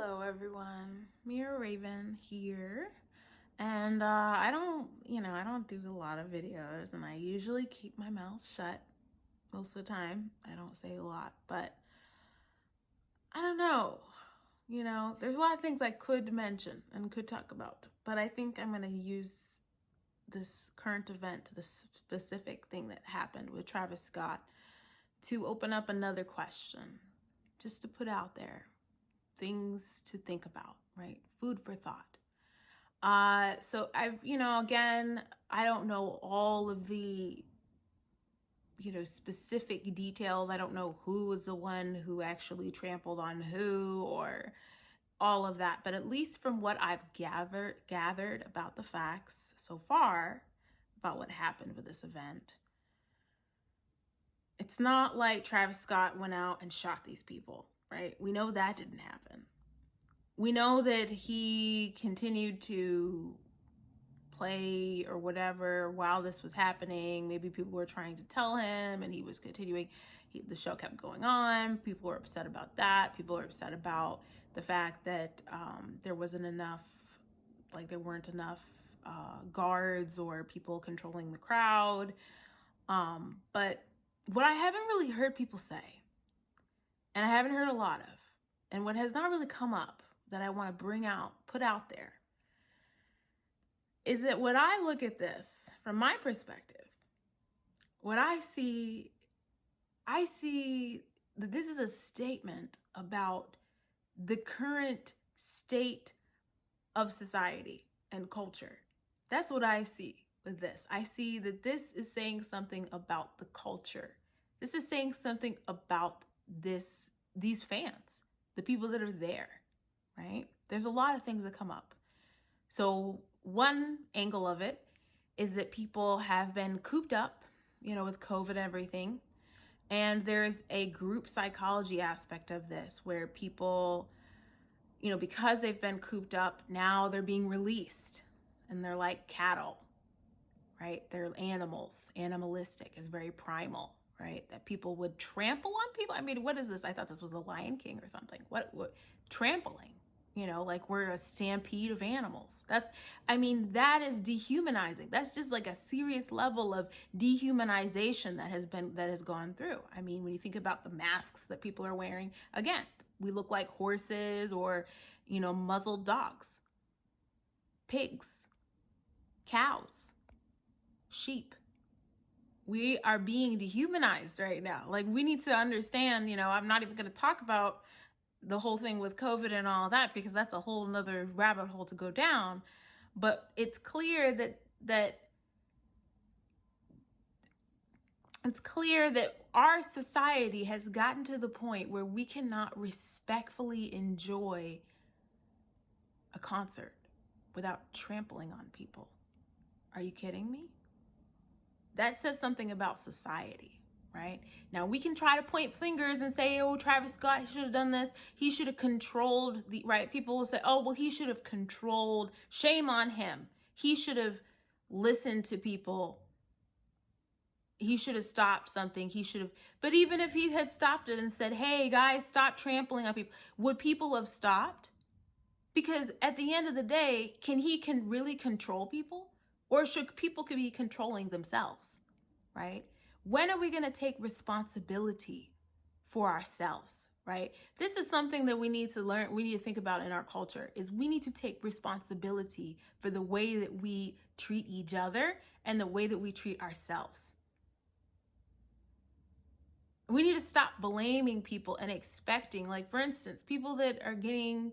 Hello everyone, Mira Raven here, and I don't do a lot of videos, and I usually keep my mouth shut most of the time. I don't say a lot, but I don't know, there's a lot of things I could mention and could talk about, but I think I'm going to use this current event, this specific thing that happened with Travis Scott, to open up another question, just to put out there. Things to think about, right? Food for thought. So again, I don't know all of the, specific details. I don't know who was the one who actually trampled on who or all of that. But at least from what I've gathered about the facts so far about what happened with this event, it's not like Travis Scott went out and shot these people, right? We know that didn't happen. We know that he continued to play or whatever while this was happening. Maybe people were trying to tell him and he was continuing. The show kept going on. People were upset about that. People were upset about the fact that there wasn't enough, like there weren't enough guards or people controlling the crowd. But what I haven't really heard people say, and I haven't heard a lot of, and what has not really come up that I want to put out there, is that when I look at this from my perspective, what I see that this is a statement about the current state of society and culture. That's what I see with this. I see that this is saying something about the culture. This is saying something about these fans, the people that are there, right? There's a lot of things that come up. So one angle of it is that people have been cooped up, with COVID and everything. And there's a group psychology aspect of this where people, because they've been cooped up, now they're being released and they're like cattle, right? They're animals. Animalistic is very primal, right? That people would trample on people. I mean, what is this? I thought this was the Lion King or something. What trampling? Like we're a stampede of animals. That is dehumanizing. That's just like a serious level of dehumanization that has gone through. I mean, when you think about the masks that people are wearing, again, we look like horses or, muzzled dogs, pigs, cows, sheep. We are being dehumanized right now. Like, we need to understand, I'm not even going to talk about the whole thing with COVID and all that, because that's a whole nother rabbit hole to go down. But it's clear that our society has gotten to the point where we cannot respectfully enjoy a concert without trampling on people. Are you kidding me? That says something about society. Right? Now, we can try to point fingers and say, oh, Travis Scott, he should have done this. He should have controlled right? People will say, oh, well, he should have controlled. Shame on him. He should have listened to people. He should have stopped something. But even if he had stopped it and said, hey, guys, stop trampling on people, would people have stopped? Because at the end of the day, can really control people? Or should people be controlling themselves? Right? When are we going to take responsibility for ourselves, right? This is something that we need to learn, we need to think about in our culture, is we need to take responsibility for the way that we treat each other and the way that we treat ourselves. We need to stop blaming people and expecting, like, for instance, people that are getting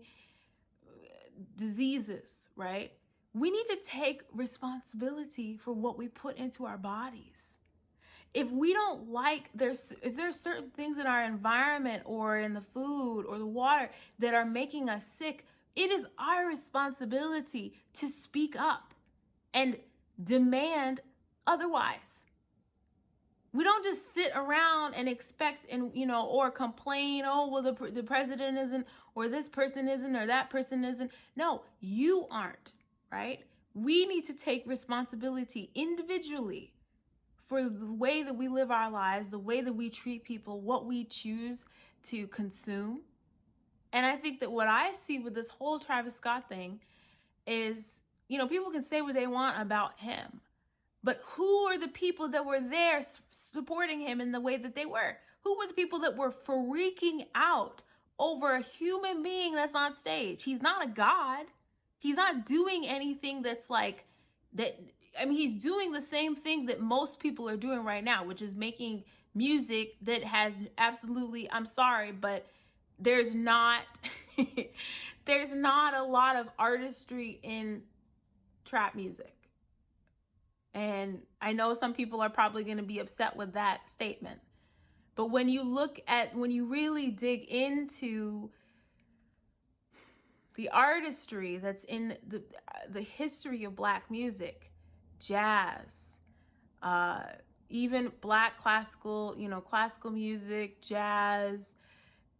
diseases, right? We need to take responsibility for what we put into our bodies. If we don't like, if there's certain things in our environment or in the food or the water that are making us sick, it is our responsibility to speak up and demand otherwise. We don't just sit around and expect or complain, oh, well, the president isn't, or this person isn't, or that person isn't. No, you aren't, right? We need to take responsibility individually for the way that we live our lives, the way that we treat people, what we choose to consume, And I think that what I see with this whole Travis Scott thing is, people can say what they want about him, but who are the people that were there supporting him in the way that they were? Who were the people that were freaking out over a human being that's on stage? He's not a god. He's not doing anything that's like that. I mean, he's doing the same thing that most people are doing right now, which is making music that has absolutely, I'm sorry, but there's not there's not a lot of artistry in trap music. And I know some people are probably going to be upset with that statement. But when you really dig into the artistry that's in the history of Black music, jazz, even Black classical, classical music, jazz,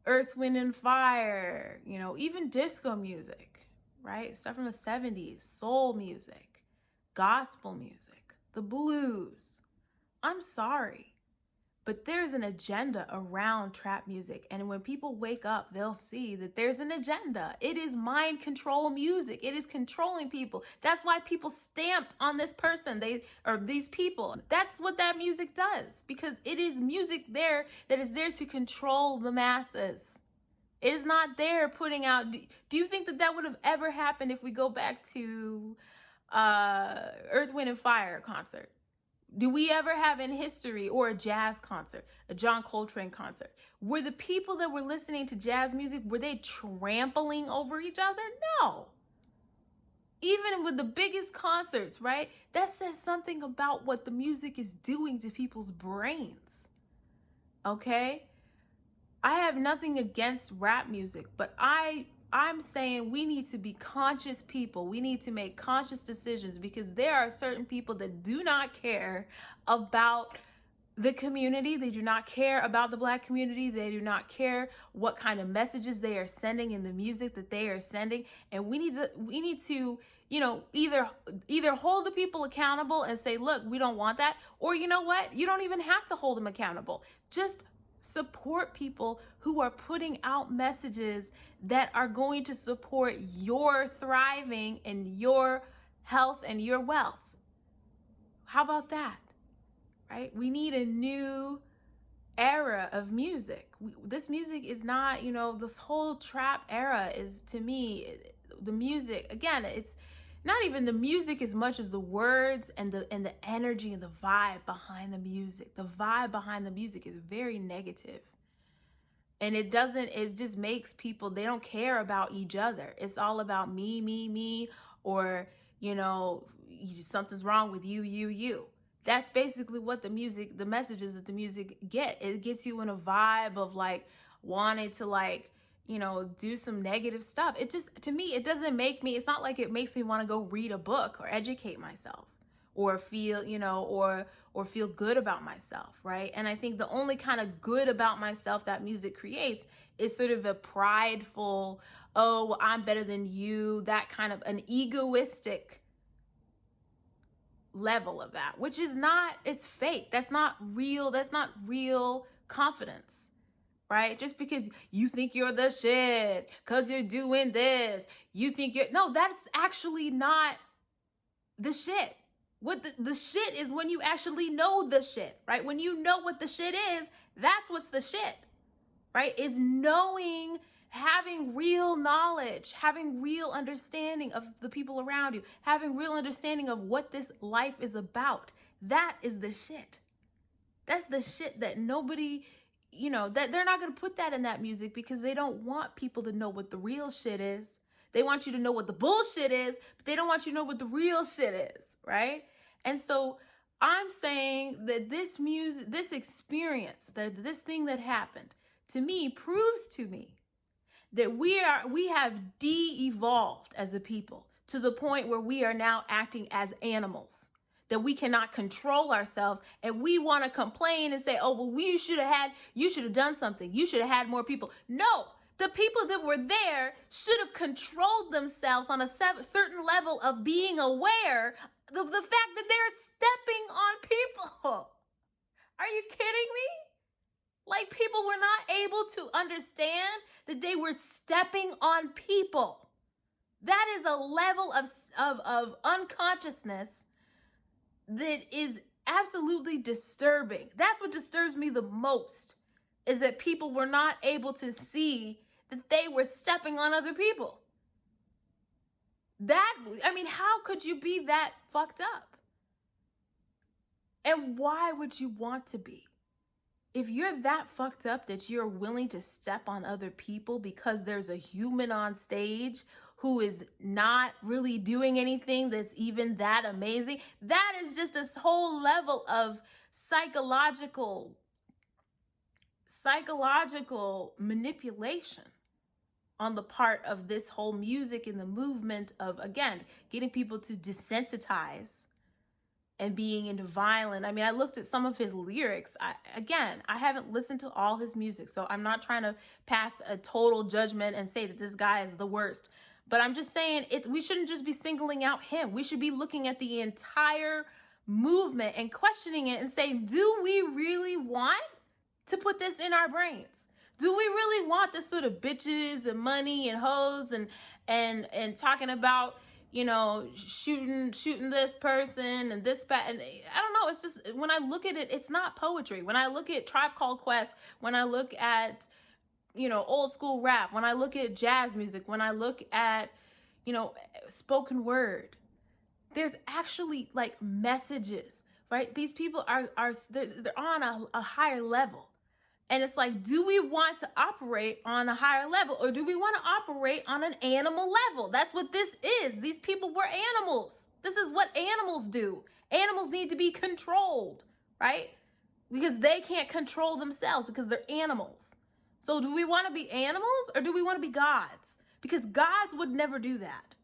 Earth, Wind, and Fire, even disco music, right? Stuff from the 70s, soul music, gospel music, the blues. I'm sorry, but there's an agenda around trap music. And when people wake up, they'll see that there's an agenda. It is mind control music. It is controlling people. That's why people stamped on this person, these people. That's what that music does, because it is music there that is there to control the masses. It is not there putting out. Do you think that would have ever happened if we go back to Earth, Wind, and Fire concert? Do we ever have in history, or a jazz concert, a John Coltrane concert? Were the people that were listening to jazz music, were they trampling over each other? No. Even with the biggest concerts, right? That says something about what the music is doing to people's brains. Okay? I have nothing against rap music, but I'm saying we need to be conscious people. We need to make conscious decisions, because there are certain people that do not care about the community. They do not care about the Black community. They do not care what kind of messages they are sending in the music that they are sending. And we need to, either hold the people accountable and say, look, we don't want that. Or you know what? You don't even have to hold them accountable. Just support people who are putting out messages that are going to support your thriving and your health and your wealth. How about that? Right? We need a new era of music. This music is not, this whole trap era is, to me, the music, again, it's not even the music as much as the words and the energy and the vibe behind the music. The vibe behind the music is very negative. And it just makes people, they don't care about each other. It's all about me, or, something's wrong with you. That's basically what the messages that the music get. It gets you in a vibe of like wanting to do some negative stuff. It just, to me, it doesn't make me, it's not like it makes me want to go read a book or educate myself or feel, or feel good about myself, right? And I think the only kind of good about myself that music creates is sort of a prideful, oh, I'm better than you, that kind of an egoistic level of that, which is not, it's fake. That's not real confidence. Right? Just because you think you're the shit, because you're doing this, no, that's actually not the shit. What the shit is when you actually know the shit, right? When you know what the shit is, that's what's the shit, right? Is knowing, having real knowledge, having real understanding of the people around you, having real understanding of what this life is about. That is the shit. That's the shit that nobody, that they're not going to put that in that music, because they don't want people to know what the real shit is. They want you to know what the bullshit is, but they don't want you to know what the real shit is, right? And so I'm saying that this music, this experience, this thing that happened to me proves to me that we have de-evolved as a people to the point where we are now acting as animals. That we cannot control ourselves, and we want to complain and say, oh, well, you should have done something. You should have had more people. No, the people that were there should have controlled themselves on a certain level of being aware of the fact that they're stepping on people. Are you kidding me? Like, people were not able to understand that they were stepping on people. That is a level of unconsciousness that is absolutely disturbing. That's what disturbs me the most, is that people were not able to see that they were stepping on other people. How could you be that fucked up? And why would you want to be? If you're that fucked up that you're willing to step on other people because there's a human on stage who is not really doing anything that's even that amazing, that is just this whole level of psychological manipulation on the part of this whole music and the movement of, again, getting people to desensitize and being into violent. I mean, I looked at some of his lyrics. I haven't listened to all his music, so I'm not trying to pass a total judgment and say that this guy is the worst. But I'm just saying, we shouldn't just be singling out him. We should be looking at the entire movement and questioning it and saying, do we really want to put this in our brains? Do we really want this sort of bitches and money and hoes and talking about, shooting this person and this, and I don't know. It's just, when I look at it, it's not poetry. When I look at Tribe Called Quest, when I look at, old school rap, when I look at jazz music, when I look at, spoken word, there's actually like messages, right? These people are they're on a higher level. And it's like, do we want to operate on a higher level, or do we want to operate on an animal level? That's what this is. These people were animals. This is what animals do. Animals need to be controlled, right? Because they can't control themselves because they're animals. So do we want to be animals, or do we want to be gods? Because gods would never do that.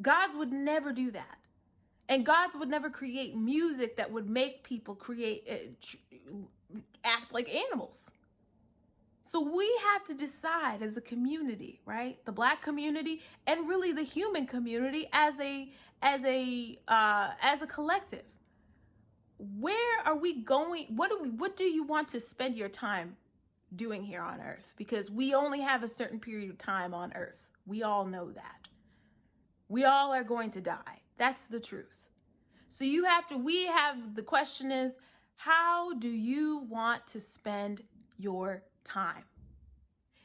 Gods would never do that. And gods would never create music that would make people act like animals. So we have to decide as a community, right? The Black community and really the human community as a collective. Where are we going? What do you want to spend your time doing here on Earth? Because we only have a certain period of time on Earth. We all know that. We all are going to die. That's the truth. So the question is, how do you want to spend your time?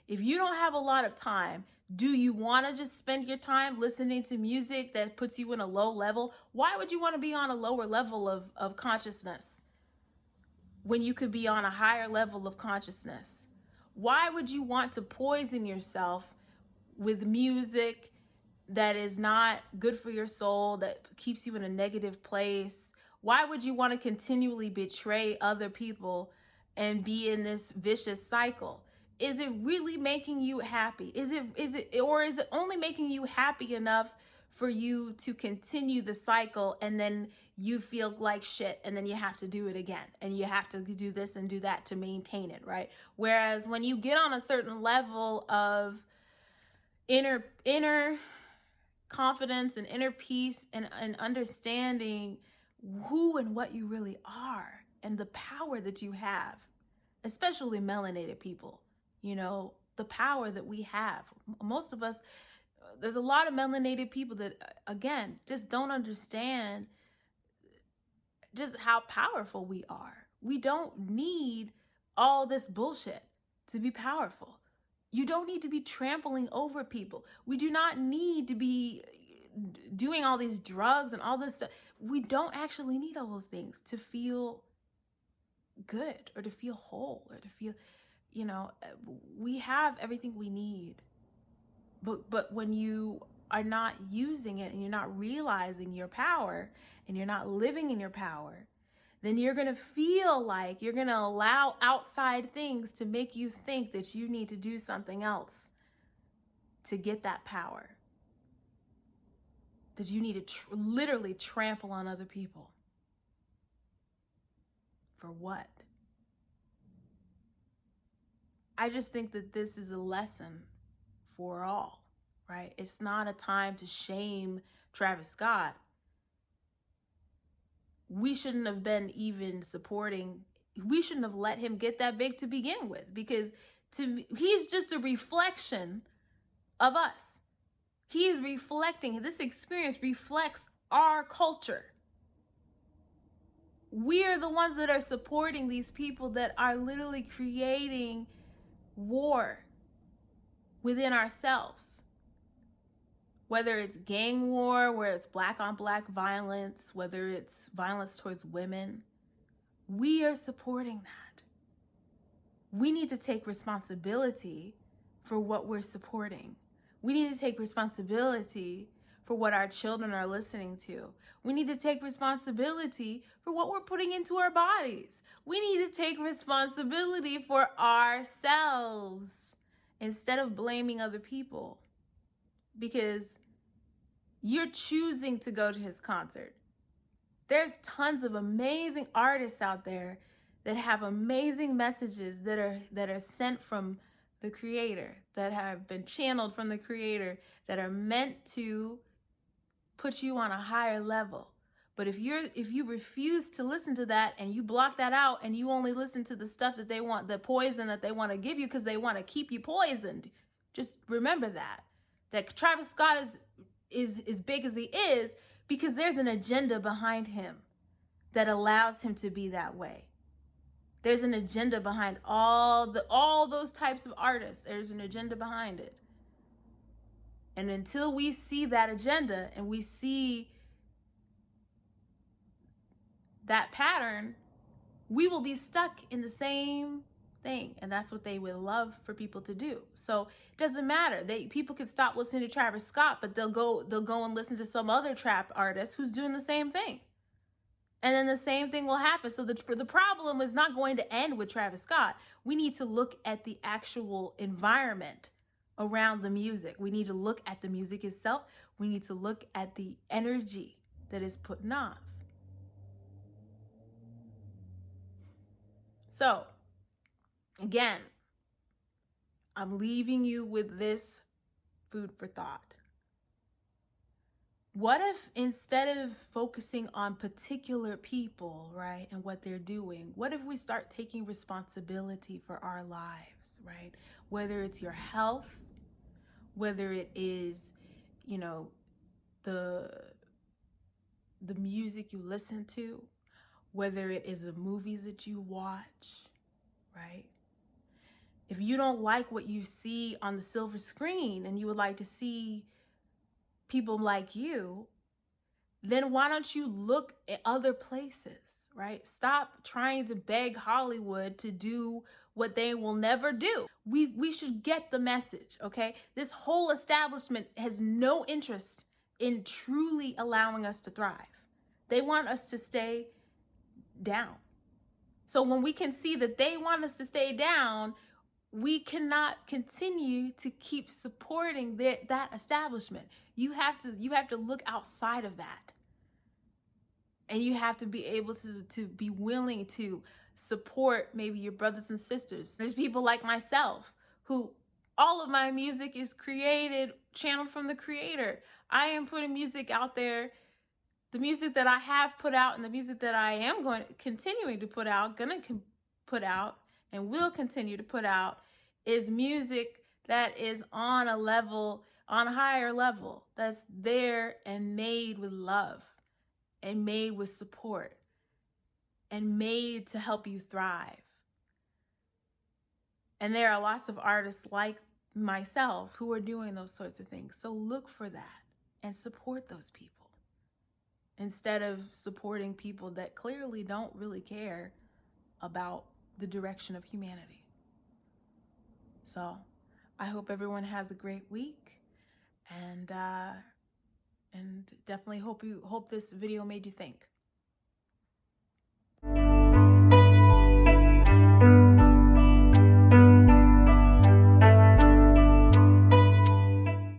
If you don't have a lot of time, do you want to just spend your time listening to music that puts you in a low level? Why would you want to be on a lower level of consciousness when you could be on a higher level of consciousness? Why would you want to poison yourself with music that is not good for your soul, that keeps you in a negative place? Why would you want to continually betray other people and be in this vicious cycle? Is it really making you happy? Is it only making you happy enough for you to continue the cycle, and then you feel like shit, and then you have to do it again, and you have to do this and do that to maintain it, right? Whereas when you get on a certain level of inner confidence and inner peace and understanding who and what you really are and the power that you have, especially melanated people, the power that we have. Most of us, there's a lot of melanated people that, again, just don't understand just how powerful we are. We don't need all this bullshit to be powerful. You don't need to be trampling over people. We do not need to be doing all these drugs and all this stuff. We don't actually need all those things to feel good or to feel whole or to feel, we have everything we need. But when you are not using it and you're not realizing your power and you're not living in your power, then you're going to feel like you're going to allow outside things to make you think that you need to do something else to get that power. That you need to literally trample on other people. For what? I just think that this is a lesson for all, right? It's not a time to shame Travis Scott. We shouldn't have been even supporting we shouldn't have let him get that big to begin with, because to me, he's just a reflection of us. He is reflecting, this experience reflects our culture. We are the ones that are supporting these people that are literally creating war within ourselves. Whether it's gang war, where it's black on black violence, whether it's violence towards women, we are supporting that. We need to take responsibility for what we're supporting. We need to take responsibility for what our children are listening to. We need to take responsibility for what we're putting into our bodies. We need to take responsibility for ourselves instead of blaming other people, because you're choosing to go to his concert. There's tons of amazing artists out there that have amazing messages that are sent from the Creator, that have been channeled from the Creator, that are meant to put you on a higher level. But if you refuse to listen to that, and you block that out, and you only listen to the stuff that they want, the poison that they want to give you because they want to keep you poisoned, just remember that Travis Scott is as big as he is because there's an agenda behind him that allows him to be that way. There's an agenda behind all those types of artists. There's an agenda behind it. And until we see that agenda and we see that pattern, we will be stuck in the same thing. And that's what they would love for people to do. So it doesn't matter. People could stop listening to Travis Scott, but they'll go and listen to some other trap artist who's doing the same thing. And then the same thing will happen. So the problem is not going to end with Travis Scott. We need to look at the actual environment around the music. We need to look at the music itself. We need to look at the energy that is putting off. So, again, I'm leaving you with this food for thought. What if instead of focusing on particular people, right, and what they're doing, what if we start taking responsibility for our lives, right? Whether it's your health, whether it is, the music you listen to, whether it is the movies that you watch, right? If you don't like what you see on the silver screen and you would like to see people like you, then why don't you look at other places, right? Stop trying to beg Hollywood to do what they will never do. We should get the message, okay? This whole establishment has no interest in truly allowing us to thrive. They want us to stay down. So when we can see that they want us to stay down, we cannot continue to keep supporting that establishment. You have to look outside of that. And you have to be able to be willing to support maybe your brothers and sisters. There's people like myself who all of my music is channeled from the Creator. I am putting music out there. The music that I have put out and the music that I am continuing to put out, and will continue to put out is music that is on a higher level, that's there and made with love and made with support and made to help you thrive. And there are lots of artists like myself who are doing those sorts of things. So look for that and support those people instead of supporting people that clearly don't really care about the direction of humanity. So I hope everyone has a great week, and definitely hope this video made you think.